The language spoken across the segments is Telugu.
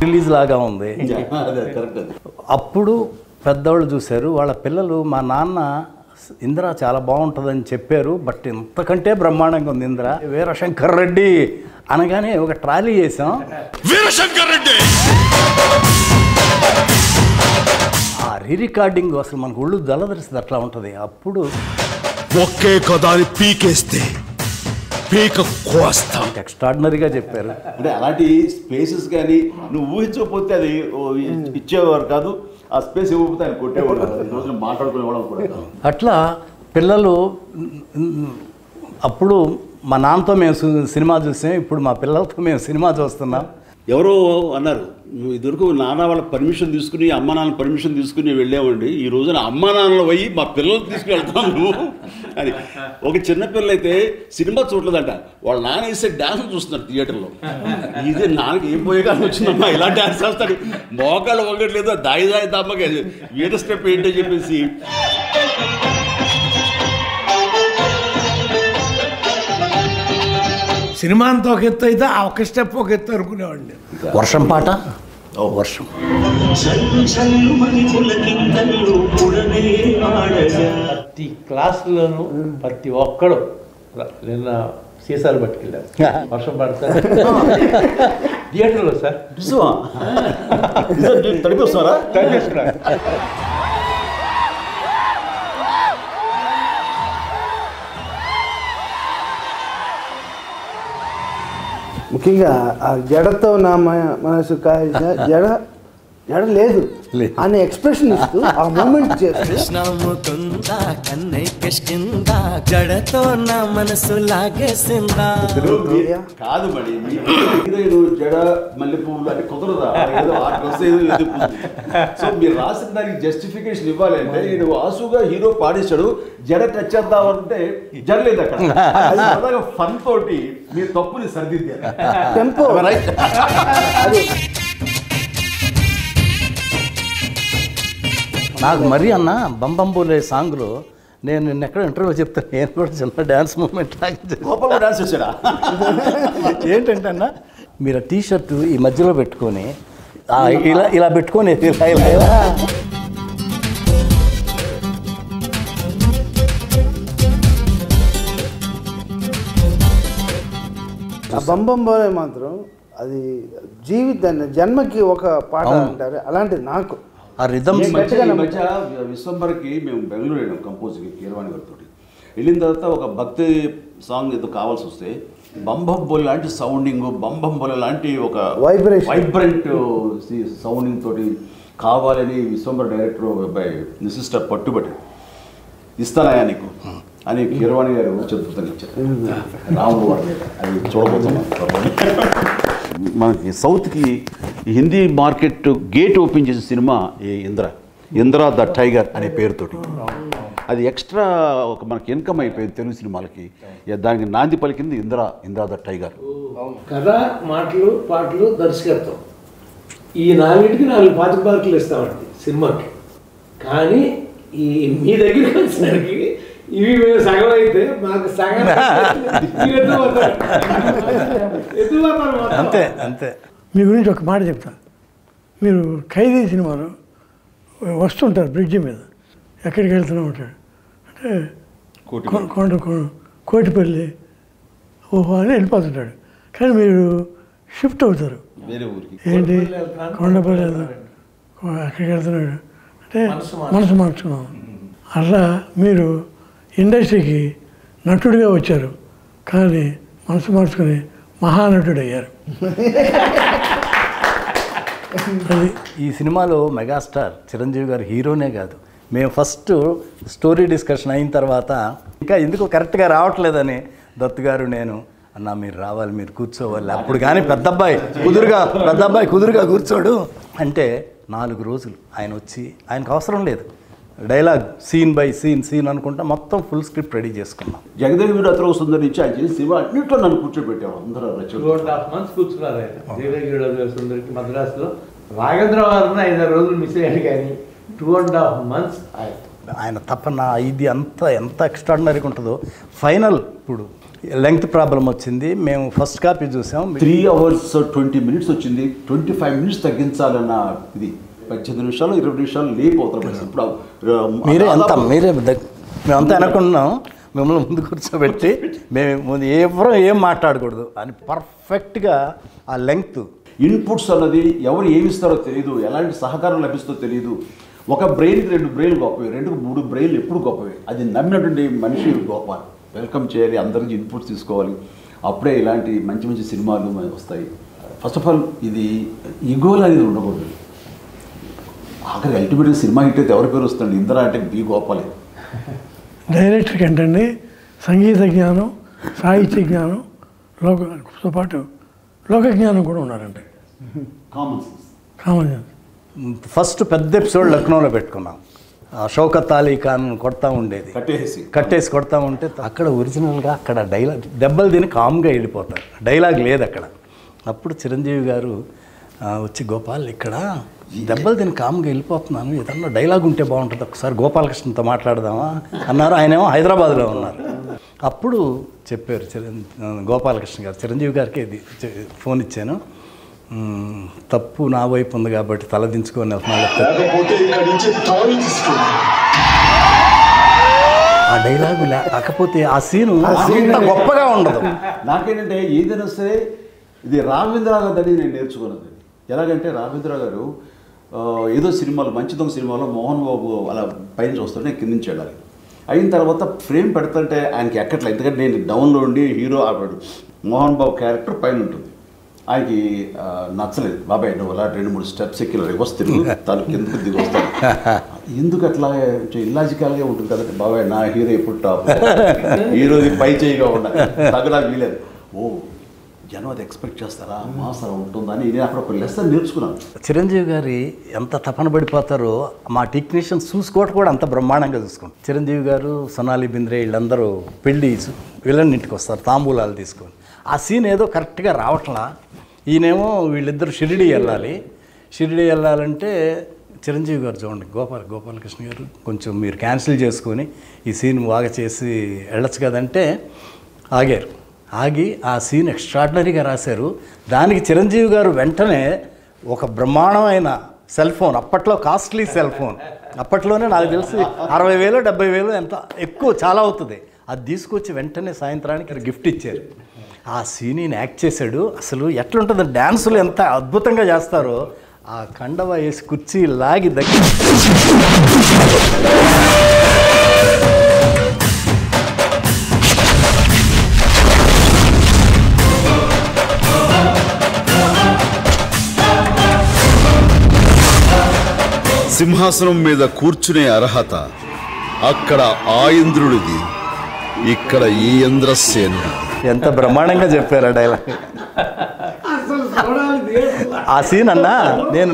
రిలీజ్ లాగా ఉంది. అప్పుడు పెద్దవాళ్ళు చూశారు, వాళ్ళ పిల్లలు మా నాన్న ఇందిర చాలా బాగుంటుందని చెప్పారు, బట్ ఇంతకంటే బ్రహ్మాండంగా ఉంది ఇందిర. వీరశంకర్ రెడ్డి అనగానే ఒక ట్రాలీ చేసాం. వీరశంకర్ రెడ్డి ఆ రికార్డింగ్ అసలు మనకు ఒళ్ళు జలదరిస్తుంది, అట్లా ఉంటుంది. అప్పుడు ఒకే కదాని పీకేస్తే పీక కోస్తాం. ఎక్స్ట్రాడినరీగా చెప్పారు. అంటే అలాంటి స్పేసెస్ కానీ నువ్వు ఊహించకపోతే అది ఇచ్చేవారు కాదు, ఆ స్పేస్ ఇవ్వకపోతే ఆయన కొట్టేవాడు. రోజున మాట్లాడుకునేవాళ్ళం కూడా. అట్లా పిల్లలు అప్పుడు మా నాన్నతో మేము సినిమా చూసాం, ఇప్పుడు మా పిల్లలతో మేము సినిమా చూస్తున్నాం. ఎవరో అన్నారు, నువ్వు ఇదివరకు నాన్న వాళ్ళ పర్మిషన్ తీసుకుని అమ్మ నాన్న పర్మిషన్ తీసుకుని వెళ్ళామండి, ఈ రోజున అమ్మ నాన్నలు పోయి మా పిల్లలు తీసుకుని వెళ్తాం నువ్వు అని. ఒక చిన్నపిల్ల అయితే సినిమా చూడలేదంట, వాళ్ళ నాన్న వేసే డ్యాన్స్ చూస్తున్నారు థియేటర్లో. ఇది నాన్నకి ఏం పోయే కానీ వచ్చిందమ్మా, ఇలా డ్యాన్స్ చేస్తాడు, మోకాళ్ళు వంగట్లేదు, దాయి దాయి దమ్మకి వీట స్టెప్ ఏంటని చెప్పేసి. సినిమా అంతా ఒక ఎత్తు అయితే ఆ ఒక స్టెప్ ఒక ఎత్తు అనుకునేవాడిని. వర్షం పాట, వర్షం ప్రతి క్లాసులోనూ ప్రతి ఒక్కడు నిన్న సీసాలు పట్టుకెళ్ళారు, వర్షం పడతారు థియేటర్లో సార్. తడిపిస్తున్నారా? ముఖ్యంగా ఆ జడతో నా మనసు కాల్చిన జడ లేదు అనే ఎక్స్ప్రెషన్ ఇస్తూ ఆ మూమెంట్ చేస్తూ జడతో నా మనసు లాగేసిందా కాదు మరి జడ మల్లెపూలు అంటే కుదరదా? సో మీరు రాసిన దానికి జస్టిఫికేషన్ ఇవ్వాలి అంటే నేను ఆసుగా హీరో పాడేశాడు, జడ టచ్ చేద్దామంటే జడలేదు అక్కడ. ఫన్ తోటి మీరు తప్పుని సరిదిద్దారు. టెంపో అది నాకు మరీ అన్న బంబంబోలే సాంగ్లో నేను నిన్న ఎక్కడ ఇంటర్వ్యూలో చెప్తాను, నేను కూడా చిన్న డ్యాన్స్ మూమెంట్ డాన్స్ చేశాడా ఏంటంటే అన్న, మీరు ఆ టీషర్టు ఈ మధ్యలో పెట్టుకొని ఇలా ఇలా పెట్టుకొని ఇలా ఆ బంబంబోలే మాత్రం అది జీవితాన్ని జన్మకి ఒక పాట అంటారు, అలాంటిది నాకు ఆ రిథమ్. ఈ మధ్య విశ్వంబర్కి మేము బెంగళూరు వెళ్ళాం కంపోజ్కి కీరవాణి గారితో. వెళ్ళిన తర్వాత ఒక భక్తి సాంగ్ ఏదో కావాల్సి వస్తే బంబంబోలే లాంటి సౌండింగ్, బంబంబోలే లాంటి ఒక వైబ్రెంట్ సౌండింగ్ తోటి కావాలని విశ్వంబర్ డైరెక్టర్ బై సిస్టర్ పట్టుబట్టి ఇస్తానయా నీకు అని కీరవాణి గారు చతుర్థం ఇచ్చారు. రాముడు అది చూడబోతున్నాం. మనకి సౌత్కి హిందీ మార్కెట్ గేట్ ఓపెన్ చేసిన సినిమా ఈ ఇంద్ర ద టైగర్ అనే పేరుతోటి. అది ఎక్స్ట్రా ఒక మనకి ఇన్కమ్ అయిపోయింది తెలుగు సినిమాలకి. దానికి నాంది పలికింది ఇంద్ర ద టైగర్. కథ, మాటలు, పాటలు, దర్శకత్వం, ఈ నాలుగింటికి 4 పాతిక ఇస్తామండి సినిమాకి. కానీ ఈ మీ దగ్గరికి వచ్చేసరికి ఇవి మేము సగం అయితే మాకు సగం అంతే అంతే. మీ గురించి ఒక మాట చెప్తా. మీరు ఖైదీ సినిమాలో వస్తుంటారు బ్రిడ్జి మీద, ఎక్కడికి వెళ్తూనే ఉంటాడు అంటే కోటిపల్లి ఓహో అని వెళ్ళిపోతుంటాడు. కానీ మీరు షిఫ్ట్ అవుతారు. వేరే ఊరికి ఏంటి కొండపల్లి వెళ్తాడు, అక్కడికి వెళ్తున్నాడు అంటే మనసు మార్చుకున్నాం. అట్లా మీరు ఇండస్ట్రీకి నటుడిగా వచ్చారు, కానీ మనసు మార్చుకుని మహానటుడు అయ్యారు. అది ఈ సినిమాలో మెగాస్టార్ చిరంజీవి గారు హీరోనే కాదు, మేము ఫస్ట్ స్టోరీ డిస్కషన్ అయిన తర్వాత ఇంకా ఎందుకు కరెక్ట్గా రావట్లేదని దత్తు గారు నేను అన్న మీరు రావాలి, మీరు కూర్చోవాలి, అప్పుడు కానీ పెద్ద అబ్బాయి కుదురుగా కూర్చోడు అంటే 4 రోజులు ఆయన వచ్చి, ఆయనకు అవసరం లేదు డైలాగ్, సీన్ బై సీన్ అనుకుంటా మొత్తం ఫుల్ స్క్రిప్ట్ రెడీ చేసుకున్నాం. జగదేవి వీరు అతను సుందరి నుంచి ఆయన చేసి సినిమా అన్నింటిలో నన్ను కూర్చోబెట్టాము. అందరూ 2.5 months కూర్చున్నారు ఆయన జగదేవి సుందరికి మద్రాసులో. రాఘవేంద్ర గారిని 5 రోజులు మిస్ అయ్యాడు, కానీ 2.5 months ఆయన తపన ఇది ఎంత ఎక్స్ట్రాడినరీగా ఉంటుందో. ఫైనల్ ఇప్పుడు లెంగ్త్ ప్రాబ్లం వచ్చింది, మేము ఫస్ట్ కాపీ చూసాం, 3 hours 20 minutes వచ్చింది. 25 minutes తగ్గించాలన్న ఇది 18 నిమిషాలు 20 నిమిషాలు లేపు అవుతారు. ఇప్పుడు మేమంతా అనుకున్నాం మిమ్మల్ని ముందు కూర్చోబెట్టి మేము ఎవరో ఏం మాట్లాడకూడదు అని పర్ఫెక్ట్గా ఆ లెంగ్త్ ఇన్పుట్స్ అన్నది ఎవరు ఏమి ఇస్తారో తెలియదు, ఎలాంటి సహకారం లభిస్తుందో తెలియదు. ఒక బ్రెయిన్కి 2 బ్రెయిన్లు గొప్పవి, 2కు 3 బ్రెయిన్లు ఎప్పుడు గొప్పవి. అది నమ్మినటువంటి మనిషి గొప్ప. వెల్కమ్ చేయాలి, అందరి నుంచి ఇన్పుట్స్ తీసుకోవాలి, అప్పుడే ఇలాంటి మంచి మంచి సినిమాలు వస్తాయి. ఫస్ట్ ఆఫ్ ఆల్ ఇది ఈగోలు అనేది ఉండకూడదు. ఆఖరికి అల్టిమేట్గా సినిమా హిట్ అయితే ఎవరి పేరు వస్తుంది? ఇందిరా అంటే బి గోపాలే. డైరెక్టర్కి ఏంటండి సంగీత జ్ఞానం, సాహిత్య జ్ఞానం, లోకతో పాటు లోక జ్ఞానం కూడా ఉన్నారండి. Common sense. Common sense. First పెద్ద ఎపిసోడ్ లక్నోలో పెట్టుకున్నాం. షౌకత్ అలీ ఖాన్ కొడతా ఉండేది, కట్టేసి కొడతా ఉంటే అక్కడ ఒరిజినల్గా అక్కడ డైలాగ్ దెబ్బలు తిని కామ్గా వెళ్ళిపోతారు, డైలాగ్ లేదు అక్కడ. అప్పుడు చిరంజీవి గారు వచ్చి గోపాల్ ఇక్కడ దెబ్బలు తిని కామ్గా వెళ్ళిపోతున్నాను, ఏదన్నా డైలాగ్ ఉంటే బాగుంటుంది, ఒకసారి గోపాలకృష్ణతో మాట్లాడదామా అన్నారు. ఆయనేమో హైదరాబాద్లో ఉన్నారు. అప్పుడు చెప్పారు గోపాలకృష్ణ గారు, చిరంజీవి గారికి ఇది ఫోన్ ఇచ్చాను, తప్పు నా వైపు ఉంది కాబట్టి తలదించుకొని వెళ్తున్నాను. ఆ డైలాగు లేకపోతే ఆ సీను అంత గొప్పగా ఉండదు. నాకేంటంటే ఏదైనా సరే ఇది రాఘవేంద్రరావు గారు అని నేను నేర్చుకున్నది. ఎలాగంటే రాఘవేంద్రరావు గారు ఏదో సినిమాలో మంచి దొంగ సినిమాలో మోహన్ బాబు అలా పైన చూస్తుంటే కింద నుంచి వెళ్ళాలి. అయిన తర్వాత ఫ్రేమ్ పెడుతుంటే ఆయనకి ఎక్కట్లేదు, ఎందుకంటే నేను డౌన్లో ఉండి హీరో ఆపాడు, మోహన్ బాబు క్యారెక్టర్ పైన ఉంటుంది. ఆయనకి నచ్చలేదు. బాబాయ్ నువ్వు అలా 2-3 స్టెప్స్ ఎక్కి రివర్స్ తిరుగు, తను కిందకు దిగి వస్తాను. ఎందుకు అట్లా ఇల్లాజికల్గా ఉంటుంది కదంటే, బాబాయ్ నా హీరో ఎప్పుడు టాప్, హీరోది పై చేయిగా ఉండాలి, తగ్గడానికి వీలేదు. ఓ జనం అది ఎక్స్పెక్ట్ చేస్తారా, మాసరా ఉంటుందని నేను అక్కడ ఒక లెసన్ నేర్చుకున్నాను. చిరంజీవి గారి ఎంత తపన పడిపోతారో మా టెక్నీషియన్స్ చూసుకోవటం కూడా అంత బ్రహ్మాండంగా చూసుకుంటాం. చిరంజీవి గారు, సొనాలి బింద్రే వీళ్ళందరూ పెళ్ళి వీళ్ళన్నింటికి వస్తారు తాంబూలాలు తీసుకొని. ఆ సీన్ ఏదో కరెక్ట్గా రావట్లా. ఈయనేమో వీళ్ళిద్దరు షిరిడి వెళ్ళాలంటే చిరంజీవి గారు చూడండి, గోపాలకృష్ణ గారు కొంచెం మీరు క్యాన్సిల్ చేసుకొని ఈ సీన్ బాగా చేసి వెళ్ళచ్చు కదంటే ఆగి ఆ సీన్ ఎక్స్ట్రాడినరీగా రాశారు. దానికి చిరంజీవి గారు వెంటనే ఒక బ్రహ్మాండమైన సెల్ ఫోన్, అప్పట్లో కాస్ట్లీ సెల్ ఫోన్, అప్పట్లోనే నాకు తెలిసి 60,000 70,000 ఎంత ఎక్కువ చాలా అవుతుంది, అది తీసుకొచ్చి వెంటనే సాయంత్రానికి గిఫ్ట్ ఇచ్చారు. ఆ సీన్ యాక్ట్ చేశాడు. అసలు ఎట్లుంటుంది, డ్యాన్సులు ఎంత అద్భుతంగా చేస్తారో. ఆ కండవ వేసి కుర్చీ లాగి దగ్గర సింహాసనం మీద కూర్చునే అర్హత అక్కడ ఆ ఇంద్రుడిది, ఇక్కడ ఈ ఇంద్రసేనుడు. ఎంత బ్రహ్మాండంగా చెప్పారు ఆ డైలాగ్. ఆ సీన్ అన్నా నేను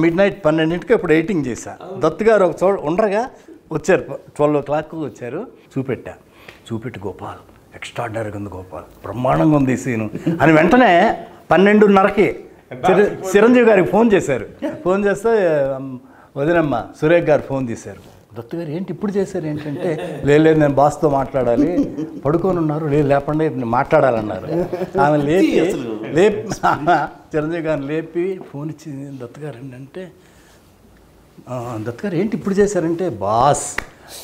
మిడ్ నైట్ 12ంటికి ఇప్పుడు ఎడిటింగ్ చేశాను. దత్తు గారు ఒక చోట ఉండగా వచ్చారు, 12 o'clock వచ్చారు. చూపెట్టి గోపాల్ ఎక్స్ట్రాడినరీగా ఉంది, గోపాల్ బ్రహ్మాండంగా ఉంది ఈ సీను అని వెంటనే 12:30కి చిరంజీవి గారికి ఫోన్ చేస్తే వదినమ్మ సురేఖ్ గారు ఫోన్ తీశారు. దత్తు గారు ఏంటి ఇప్పుడు చేశారు ఏంటంటే, లేదు నేను బాస్తో మాట్లాడాలి, పడుకొని ఉన్నారు, లేదు లేపండి మాట్లాడాలన్నారు. ఆమె లేపి చిరంజీవి గారిని లేపి ఫోన్ ఇచ్చింది. దత్తు గారు ఏంటంటే, దత్తు గారు ఏంటి ఇప్పుడు చేశారంటే, బాస్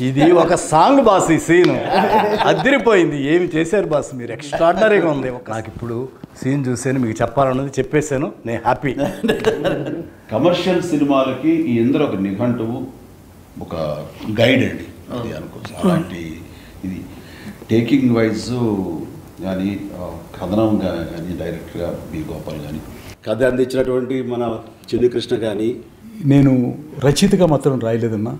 ఇది ఒక సాంగ్ బాస్, ఈ సీను అదిరిపోయింది. ఏమి చేశారు బాస్ మీరు, ఎక్స్ట్రాడినరీగా ఉంది. నాకు ఇప్పుడు సీన్ చూసాను, మీకు చెప్పాలన్నది చెప్పేశాను, నేను హ్యాపీ. కమర్షియల్ సినిమాలకి ఈ ఇంద్ర ఒక నిఘంటువు, ఒక గైడ్ అండి అది అనుకోవచ్చు. అలాంటి ఇది టేకింగ్ వైజ్ కానీ కథనం కానీ డైరెక్ట్గా బి గోపాల్ కానీ కథ అందించినటువంటి మన చిన్నకృష్ణ కానీ. నేను రచయితగా మాత్రం రాయలేదన్నా,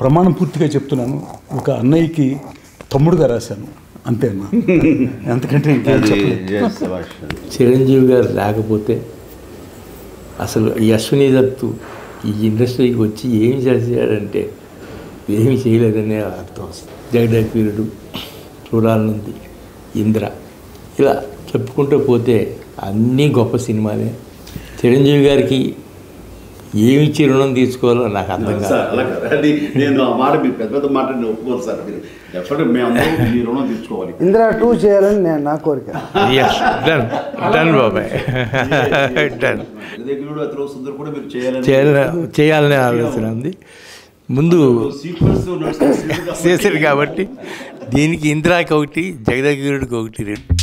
ప్రమాణం పూర్తిగా చెప్తున్నాను, ఒక అన్నయ్యకి తమ్ముడుగా రాశాను అంతే అన్న. అంతకంటే చిరంజీవి గారు లేకపోతే అసలు ఈ అశ్విని దత్తు ఈ ఇండస్ట్రీకి వచ్చి ఏమి చేశాడంటే ఏమి చేయలేదనే అర్థం వస్తుంది. జగదేకవీరుడు, చూడాలనుంది, ఇంద్ర, ఇలా చెప్పుకుంటూ పోతే అన్నీ గొప్ప సినిమాలే. చిరంజీవి గారికి ఏమిచ్చి రుణం తీసుకోవాలో నాకు అర్థం కాదు. నేను ఆ మాట మీరు పెద్ద పెద్ద మాట ఒప్పుకోరు సార్. మీరు ఎప్పటికీ మేము మీ రుణం తీసుకోవాలి. ఇంద్ర 2 చేయాలని నా కోరిక. డన్ బాబాయ్, డన్. సుందర్ కూడా మీరు చేయాలనే ఆలోచన ఉంది. ముందు చేశారు కాబట్టి దీనికి ఇంద్రాకి ఒకటి, జగదేకవీరుడికి ఒకటి, 2